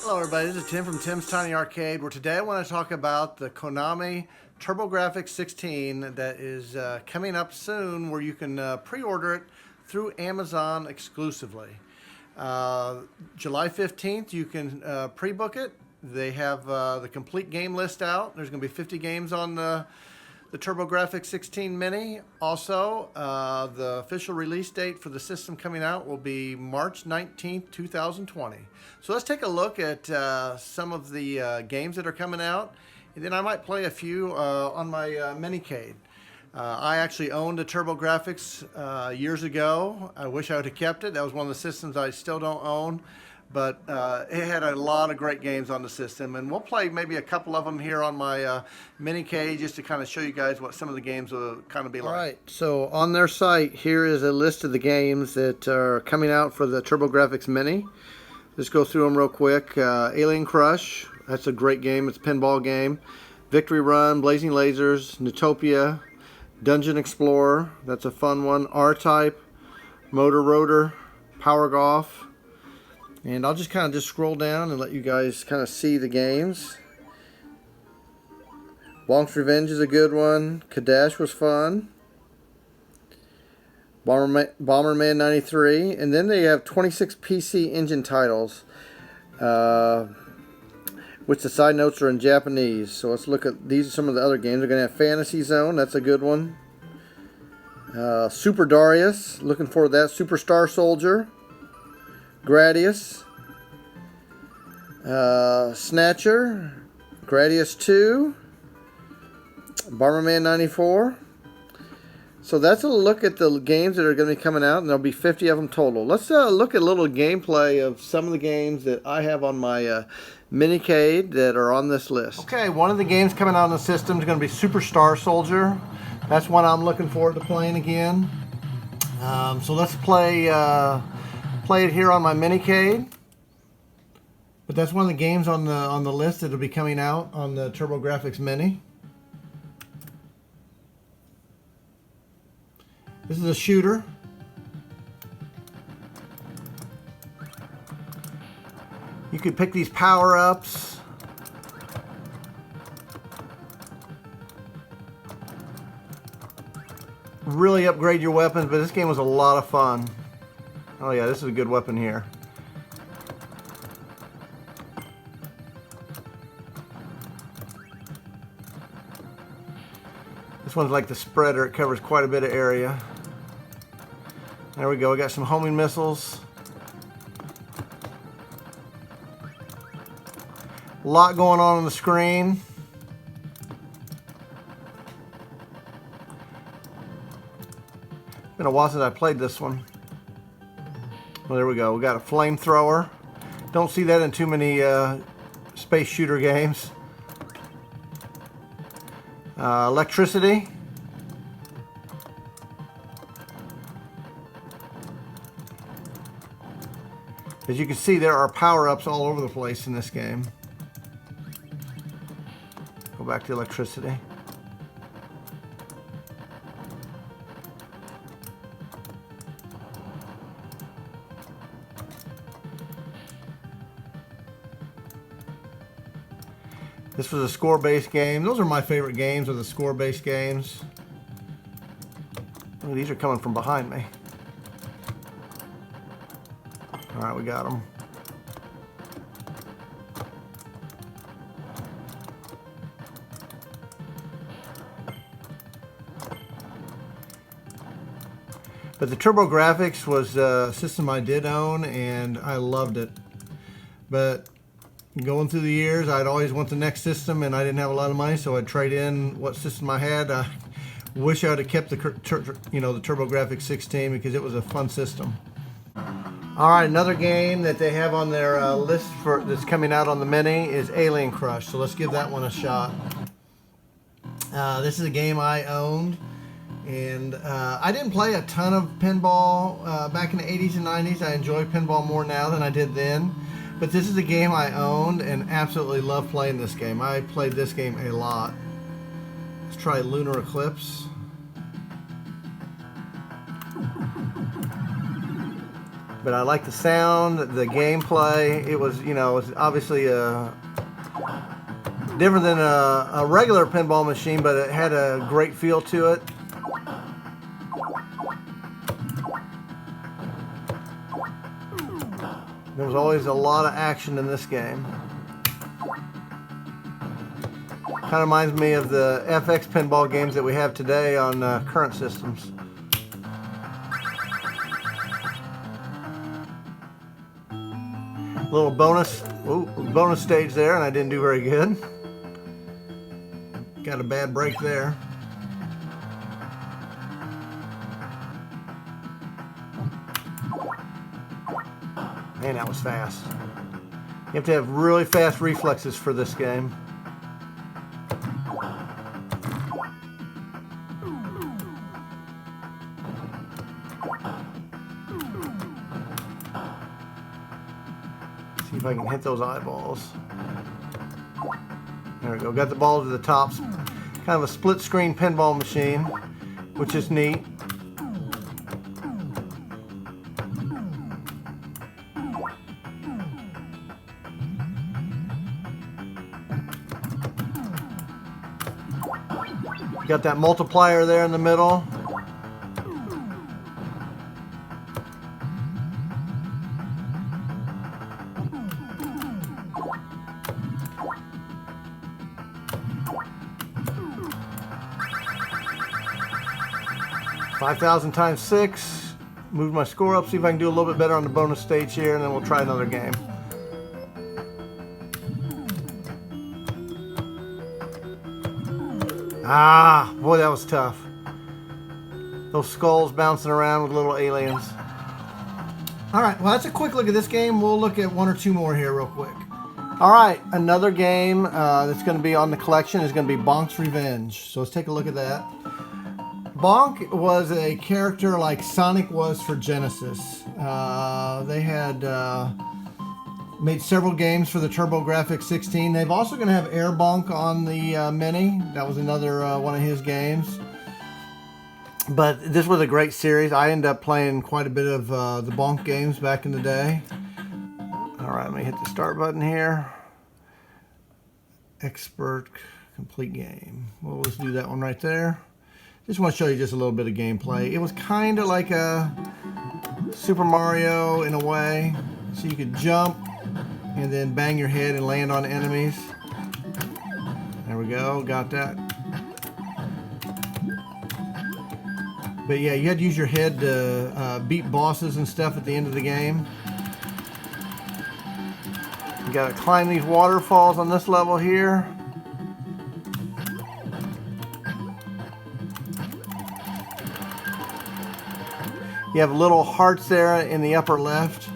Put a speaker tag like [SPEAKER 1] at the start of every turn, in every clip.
[SPEAKER 1] Hello everybody, this is Tim from Tim's Tiny Arcade, where today I want to talk about the Konami Turbografx-16 that is coming up soon, where you can pre-order it through Amazon exclusively. July 15th you can pre-book it. They have the complete game list out. There's going to be 50 games on the Turbografx-16 Mini. Also, the official release date for the system coming out will be March 19th, 2020. So let's take a look at some of the games that are coming out, and then I might play a few on my Minicade. I actually owned a Turbografx years ago. I wish I would have kept it. That was one of the systems I still don't own. But it had a lot of great games on the system, and we'll play maybe a couple of them here on my Minicade just to kind of show you guys what some of the games will kind of be like. All right, so on their site, here is a list of the games that are coming out for the Turbografx Mini. Let's go through them real quick. Alien Crush, that's a great game. It's a pinball game. Victory Run, Blazing Lasers, Nutopia, Dungeon Explorer, that's a fun one. R-Type, Motor Rotor, Power Golf. And I'll just kind of scroll down and let you guys kind of see the games. Wonk's Revenge is a good one. Kadash was fun. Bomberman 93. And then they have 26 PC Engine titles, which the side notes are in Japanese. So let's look at these are some of the other games. They're going to have Fantasy Zone. That's a good one. Super Darius. Looking forward to that. Super Star Soldier. Gradius, Snatcher, Gradius 2, Bomberman 94. So that's a look at the games that are going to be coming out, and there'll be 50 of them total. Let's look at a little gameplay of some of the games that I have on my Minicade that are on this list. Okay, one of the games coming out on the system is going to be Super Star Soldier. That's one I'm looking forward to playing again. So let's play it here on my Minicade, but that's one of the games on the list that'll be coming out on the Turbografx Mini. This is a shooter. You could pick these power-ups. Really upgrade your weapons, but this game was a lot of fun. Oh yeah, this is a good weapon here. This one's like the spreader. It covers quite a bit of area. There we go. We got some homing missiles. A lot going on the screen. It's been a while since I played this one. Well, there we go. We got a flamethrower. Don't see that in too many space shooter games. Electricity. As you can see, there are power-ups all over the place in this game. Go back to electricity. This was a score-based game. Those are my favorite games, are the score-based games. Oh, these are coming from behind me. All right, we got them. But the Turbografx was a system I did own, and I loved it. But going through the years, I'd always want the next system, and I didn't have a lot of money, so I'd trade in what system I had. I wish I would have kept the Turbografx-16 because it was a fun system. All right, another game that they have on their list that's coming out on the Mini is Alien Crush. So let's give that one a shot. This is a game I owned, and I didn't play a ton of pinball back in the 80s and 90s. I enjoy pinball more now than I did then. But this is a game I owned and absolutely love playing this game. I played this game a lot. Let's try Lunar Eclipse. But I like the sound, the gameplay. It was, you know, it was obviously different than a regular pinball machine, but it had a great feel to it. There was always a lot of action in this game. Kind of reminds me of the FX pinball games that we have today on current systems. Little bonus stage there, and I didn't do very good. Got a bad break there. Man, that was fast. You have to have really fast reflexes for this game. See if I can hit those eyeballs. There we go. Got the ball to the top. Kind of a split screen pinball machine, which is neat. Got that multiplier there in the middle. $5,000 times 6. Move my score up, see if I can do a little bit better on the bonus stage here, and then we'll try another game. Ah, boy, that was tough. Those skulls bouncing around with little aliens. All right, well, that's a quick look at this game. We'll look at one or two more here real quick. All right, another game that's going to be on the collection is going to be Bonk's Revenge. So let's take a look at that. Bonk was a character like Sonic was for Genesis. They had made several games for the Turbografx-16. They've also going to have Air Bonk on the Mini. That was another one of his games. But this was a great series. I ended up playing quite a bit of the Bonk games back in the day. All right, let me hit the start button here. Expert complete game. Well, let's do that one right there. Just want to show you just a little bit of gameplay. It was kind of like a Super Mario in a way. So you could jump and then bang your head and land on enemies. There we go, got that. But yeah, you had to use your head to beat bosses and stuff at the end of the game. You gotta climb these waterfalls on this level here. You have little hearts there in the upper left,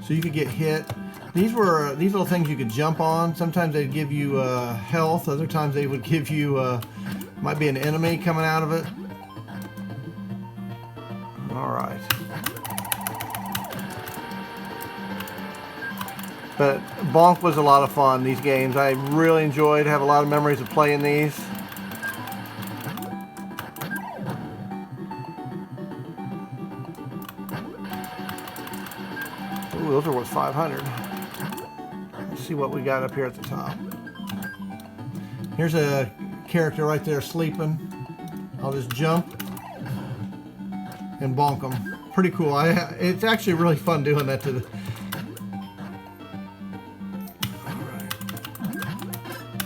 [SPEAKER 1] so you could get hit. These were these little things you could jump on. Sometimes they'd give you health. Other times they would give you might be an enemy coming out of it. All right. But Bonk was a lot of fun. These games I really enjoyed. Have a lot of memories of playing these. Ooh, those are worth 500. Let's see what we got up here at the top. Here's a character right there sleeping. I'll just jump and bonk them. Pretty cool. It's actually really fun doing that to the...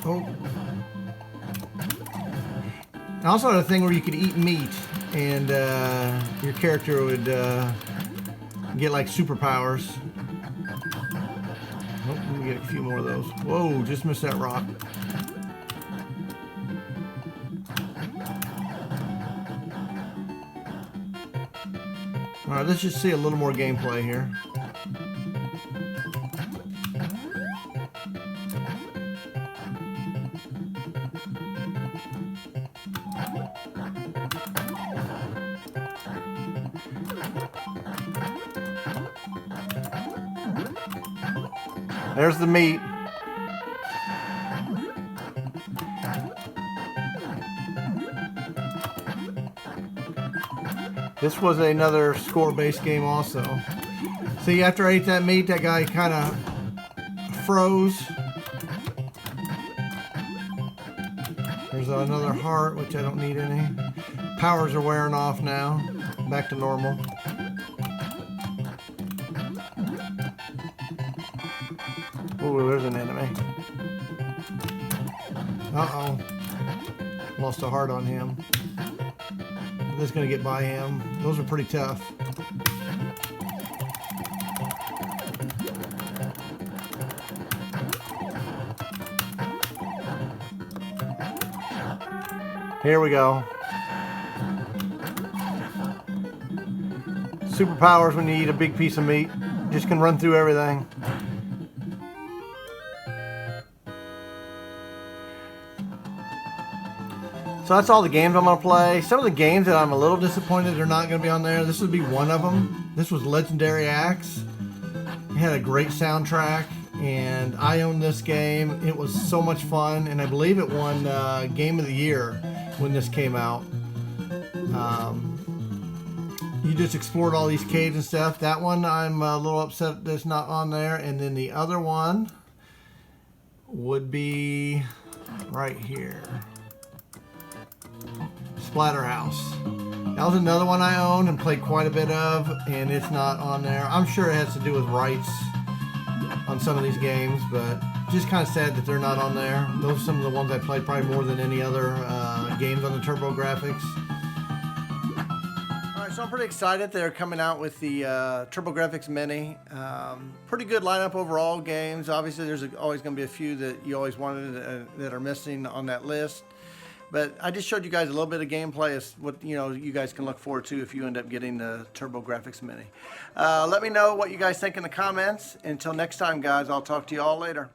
[SPEAKER 1] Oh. I also had a thing where you could eat meat and your character would get like superpowers. Oh, let me get a few more of those. Whoa, just missed that rock. Alright, let's just see a little more gameplay here. There's the meat. This was another score-based game also. See, after I ate that meat, that guy kind of froze. There's another heart, which I don't need any. Powers are wearing off now. Back to normal. Ooh, there's an enemy. Uh-oh. Lost a heart on him. This is going to get by him. Those are pretty tough. Here we go. Superpowers when you eat a big piece of meat. Just can run through everything. So that's all the games I'm going to play. Some of the games that I'm a little disappointed they're not going to be on there. This would be one of them. This was Legendary Axe. It had a great soundtrack, and I own this game. It was so much fun, and I believe it won Game of the Year when this came out. You just explored all these caves and stuff. That one I'm a little upset that's not on there. And then the other one would be right here. Splatterhouse. That was another one I owned and played quite a bit of, and it's not on there. I'm sure it has to do with rights on some of these games, but just kind of sad that they're not on there. Those are some of the ones I played probably more than any other games on the Turbografx. Alright, so I'm pretty excited they're coming out with the Turbografx Mini. Pretty good lineup overall games. Obviously there's always going to be a few that you always wanted that are missing on that list. But I just showed you guys a little bit of gameplay as what you guys can look forward to if you end up getting the Turbografx Mini. Let me know what you guys think in the comments. Until next time, guys, I'll talk to you all later.